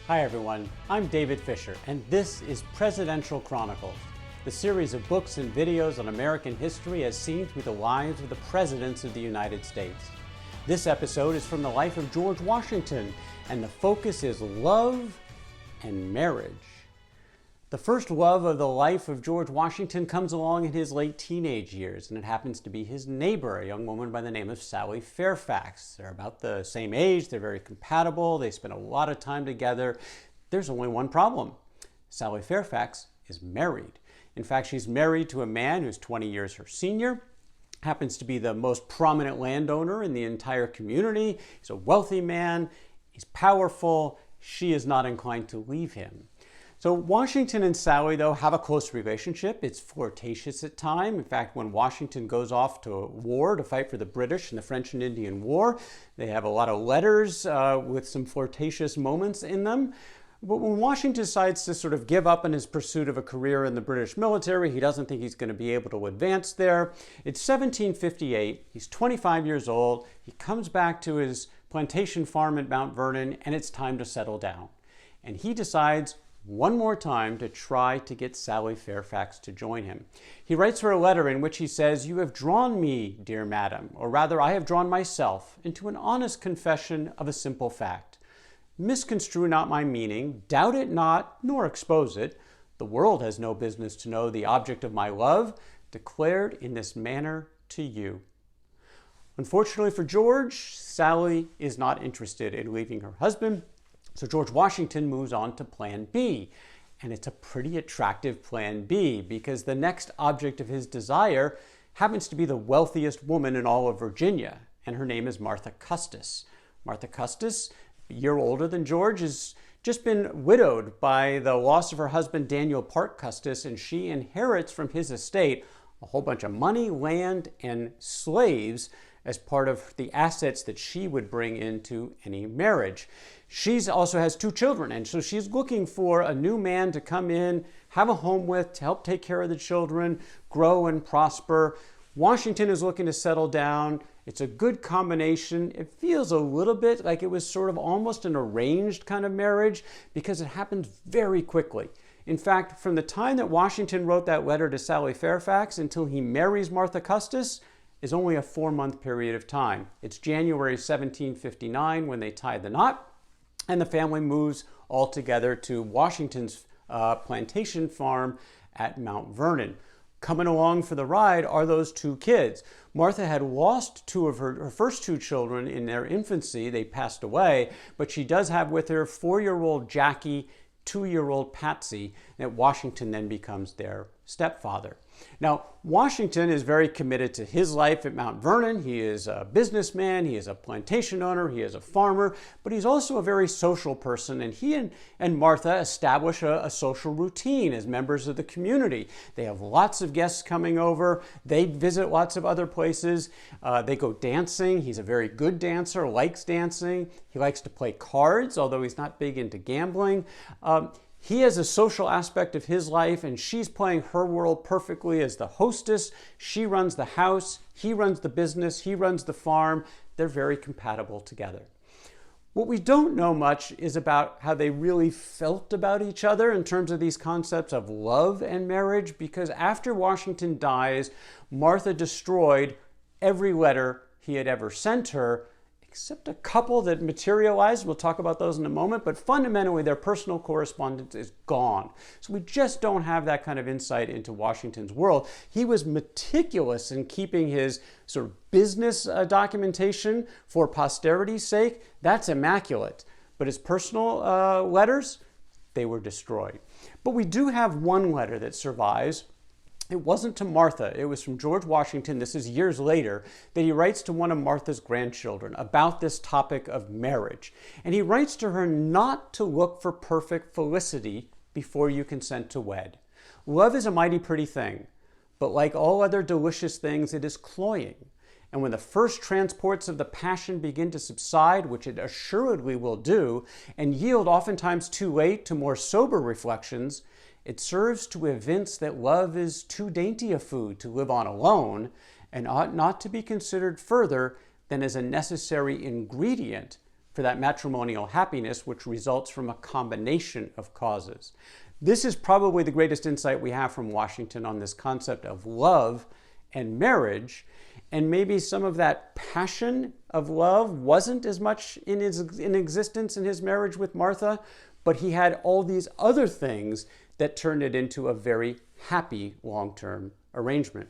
Hi everyone, I'm David Fisher, and this is Presidential Chronicles, the series of books and videos on American history as seen through the lives of the presidents of the United States. This episode is from the life of George Washington, and the focus is love and marriage. The first love of the life of George Washington comes along in his late teenage years, and it happens to be his neighbor, a young woman by the name of Sally Fairfax. They're about the same age, they're very compatible, they spend a lot of time together. There's only one problem. Sally Fairfax is married. In fact, she's married to a man who's 20 years her senior, happens to be the most prominent landowner in the entire community. He's a wealthy man, he's powerful, she is not inclined to leave him. So Washington and Sally, though, have a close relationship. It's flirtatious at times. In fact, when Washington goes off to war to fight for the British in the French and Indian War, they have a lot of letters with some flirtatious moments in them. But when Washington decides to sort of give up on his pursuit of a career in the British military, he doesn't think he's going to be able to advance there. It's 1758. He's 25 years old. He comes back to his plantation farm at Mount Vernon, and it's time to settle down. And he decides one more time to try to get Sally Fairfax to join him. He writes her a letter in which he says, "You have drawn me, dear madam, or rather I have drawn myself, into an honest confession of a simple fact. Misconstrue not my meaning, doubt it not, nor expose it. The world has no business to know the object of my love, declared in this manner to you." Unfortunately for George, Sally is not interested in leaving her husband. So George Washington moves on to Plan B, and it's a pretty attractive Plan B because the next object of his desire happens to be the wealthiest woman in all of Virginia, and her name is Martha Custis. Martha Custis, a year older than George, has just been widowed by the loss of her husband Daniel Parke Custis, and she inherits from his estate a whole bunch of money, land, and slaves as part of the assets that she would bring into any marriage. She also has 2 children, and so she's looking for a new man to come in, have a home with, to help take care of the children, grow and prosper. Washington is looking to settle down. It's a good combination. It feels a little bit like it was sort of almost an arranged kind of marriage because it happens very quickly. In fact, from the time that Washington wrote that letter to Sally Fairfax until he marries Martha Custis is only a 4-month period of time. It's January 1759 when they tie the knot, and the family moves all together to Washington's plantation farm at Mount Vernon. Coming along for the ride are those 2 kids. Martha had lost 2 of her first 2 children in their infancy. They passed away, but she does have with her 4-year-old Jackie, 2-year-old Patsy, that Washington then becomes their stepfather. Now, Washington is very committed to his life at Mount Vernon. He is a businessman, he is a plantation owner, he is a farmer, but he's also a very social person, and he and Martha establish a social routine as members of the community. They have lots of guests coming over, they visit lots of other places, they go dancing. He's a very good dancer, likes dancing, he likes to play cards, although he's not big into gambling. He has a social aspect of his life, and she's playing her role perfectly as the hostess. She runs the house, he runs the business, he runs the farm. They're very compatible together. What we don't know much is about how they really felt about each other in terms of these concepts of love and marriage, because after Washington dies, Martha destroyed every letter he had ever sent her, except a couple that materialized. We'll talk about those in a moment, but fundamentally their personal correspondence is gone. So we just don't have that kind of insight into Washington's world. He was meticulous in keeping his sort of business documentation for posterity's sake. That's immaculate. But his personal letters, they were destroyed. But we do have one letter that survives. It wasn't to Martha, it was from George Washington, this is years later, that he writes to one of Martha's grandchildren about this topic of marriage. And he writes to her not to look for perfect felicity before you consent to wed. Love is a mighty pretty thing, but like all other delicious things, it is cloying. And when the first transports of the passion begin to subside, which it assuredly will do, and yield oftentimes too late to more sober reflections, it serves to evince that love is too dainty a food to live on alone, and ought not to be considered further than as a necessary ingredient for that matrimonial happiness which results from a combination of causes. This is probably the greatest insight we have from Washington on this concept of love and marriage, and maybe some of that passion of love wasn't as much in existence in his marriage with Martha, but he had all these other things that turned it into a very happy long-term arrangement.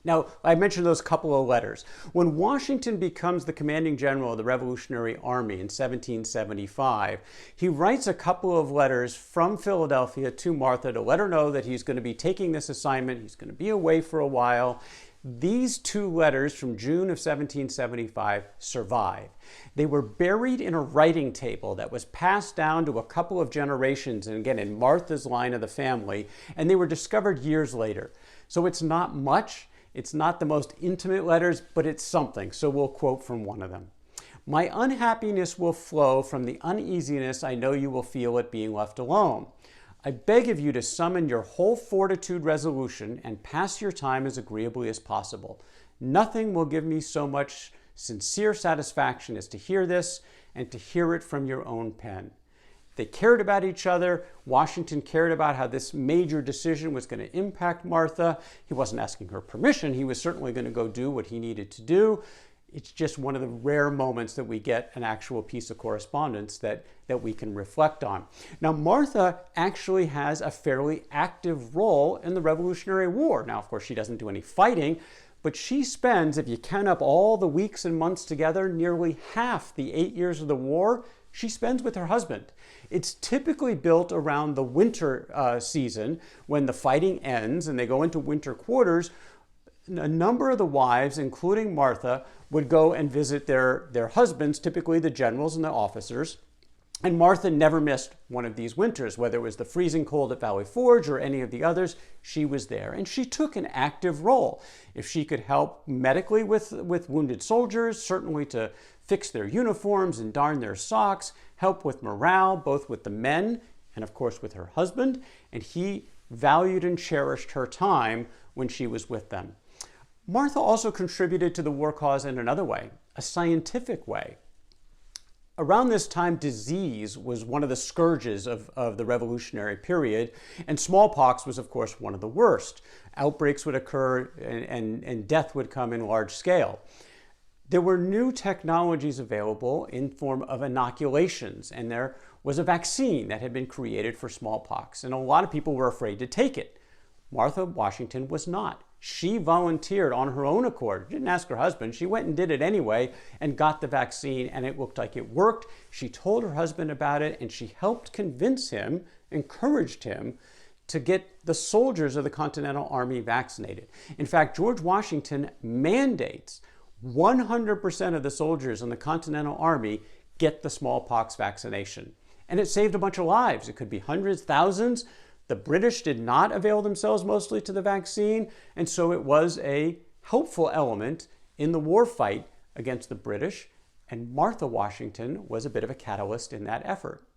Now, I mentioned those couple of letters. When Washington becomes the commanding general of the Revolutionary Army in 1775, he writes a couple of letters from Philadelphia to Martha to let her know that he's going to be taking this assignment, he's going to be away for a while. These two letters from June of 1775 survive. They were buried in a writing table that was passed down to a couple of generations, and again, in Martha's line of the family, and they were discovered years later. So it's not much. It's not the most intimate letters, but it's something. So we'll quote from one of them. "My unhappiness will flow from the uneasiness I know you will feel at being left alone. I beg of you to summon your whole fortitude, resolution, and pass your time as agreeably as possible. Nothing will give me so much sincere satisfaction as to hear this and to hear it from your own pen." They cared about each other. Washington cared about how this major decision was going to impact Martha. He wasn't asking her permission. He was certainly going to go do what he needed to do. It's just one of the rare moments that we get an actual piece of correspondence that we can reflect on. Now, Martha actually has a fairly active role in the Revolutionary War. Now, of course, she doesn't do any fighting, but she spends, if you count up all the weeks and months together, nearly half the 8 years of the war she spends with her husband. It's typically built around the winter season when the fighting ends and they go into winter quarters. A number of the wives, including Martha, would go and visit their husbands, typically the generals and the officers. And Martha never missed one of these winters, whether it was the freezing cold at Valley Forge or any of the others, she was there. And she took an active role. If she could help medically with wounded soldiers, certainly to fix their uniforms and darn their socks, help with morale, both with the men and of course with her husband. And he valued and cherished her time when she was with them. Martha also contributed to the war cause in another way, a scientific way. Around this time, disease was one of the scourges of the Revolutionary period, and smallpox was, of course, one of the worst. Outbreaks would occur and death would come in large scale. There were new technologies available in form of inoculations, and there was a vaccine that had been created for smallpox, and a lot of people were afraid to take it. Martha Washington was not. She volunteered on her own accord. Didn't ask her husband. She went and did it anyway and got the vaccine, and it looked like it worked. She told her husband about it, and she helped convince him, encouraged him to get the soldiers of the Continental Army vaccinated. In fact, George Washington mandates 100% of the soldiers in the Continental Army get the smallpox vaccination. And it saved a bunch of lives. It could be hundreds, thousands. The British did not avail themselves mostly to the vaccine, and so it was a helpful element in the war fight against the British, and Martha Washington was a bit of a catalyst in that effort.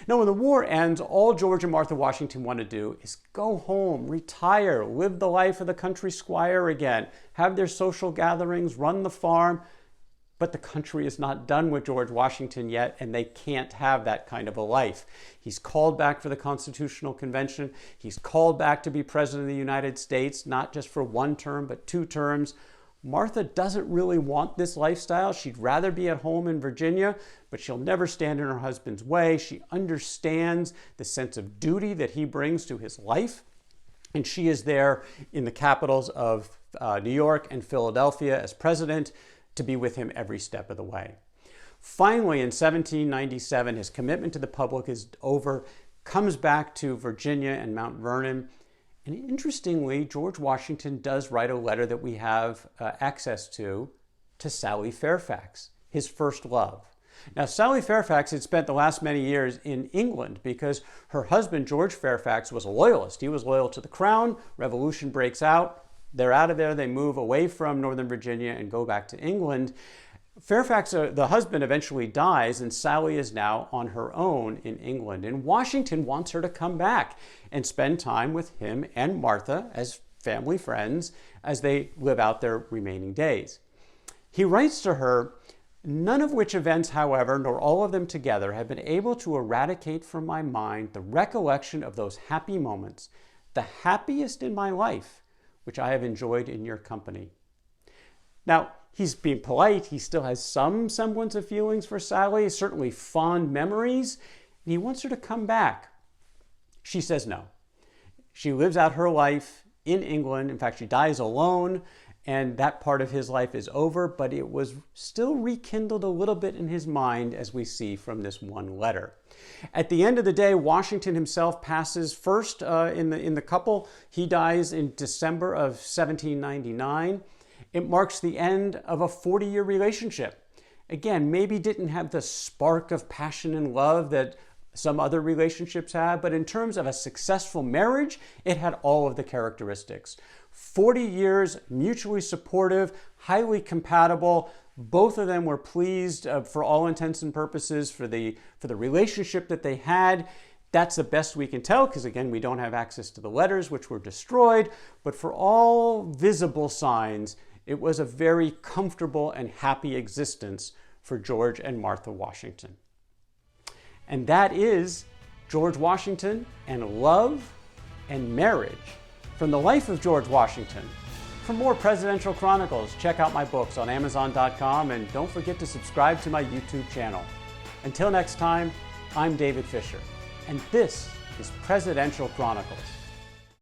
Now, when the war ends, all George and Martha Washington want to do is go home, retire, live the life of the country squire again, have their social gatherings, run the farm. But the country is not done with George Washington yet, and they can't have that kind of a life. He's called back for the Constitutional Convention. He's called back to be President of the United States, not just for one term, but 2 terms. Martha doesn't really want this lifestyle. She'd rather be at home in Virginia, but she'll never stand in her husband's way. She understands the sense of duty that he brings to his life, and she is there in the capitals of New York and Philadelphia as president, to be with him every step of the way. Finally, in 1797, his commitment to the public is over, comes back to Virginia and Mount Vernon. And interestingly, George Washington does write a letter that we have access to Sally Fairfax, his first love. Now, Sally Fairfax had spent the last many years in England because her husband, George Fairfax, was a loyalist. He was loyal to the crown. Revolution breaks out. They're out of there. They move away from Northern Virginia and go back to England. Fairfax, the husband, eventually dies, and Sally is now on her own in England. And Washington wants her to come back and spend time with him and Martha as family friends as they live out their remaining days. He writes to her, None of which events, however, nor all of them together, have been able to eradicate from my mind the recollection of those happy moments, the happiest in my life, which I have enjoyed in your company. Now, he's being polite. He still has some semblance of feelings for Sally, certainly fond memories, and he wants her to come back. She says no. She lives out her life in England. In fact, she dies alone, and that part of his life is over, but it was still rekindled a little bit in his mind, as we see from this one letter. At the end of the day, Washington himself passes first in the couple. He dies in December of 1799. It marks the end of a 40-year relationship. Again, maybe didn't have the spark of passion and love that some other relationships have, but in terms of a successful marriage, it had all of the characteristics. 40 years, mutually supportive, highly compatible. Both of them were pleased for all intents and purposes for the relationship that they had. That's the best we can tell because, again, we don't have access to the letters, which were destroyed. But for all visible signs, it was a very comfortable and happy existence for George and Martha Washington. And that is George Washington and love and marriage from the life of George Washington. For more Presidential Chronicles, check out my books on Amazon.com and don't forget to subscribe to my YouTube channel. Until next time, I'm David Fisher, and this is Presidential Chronicles.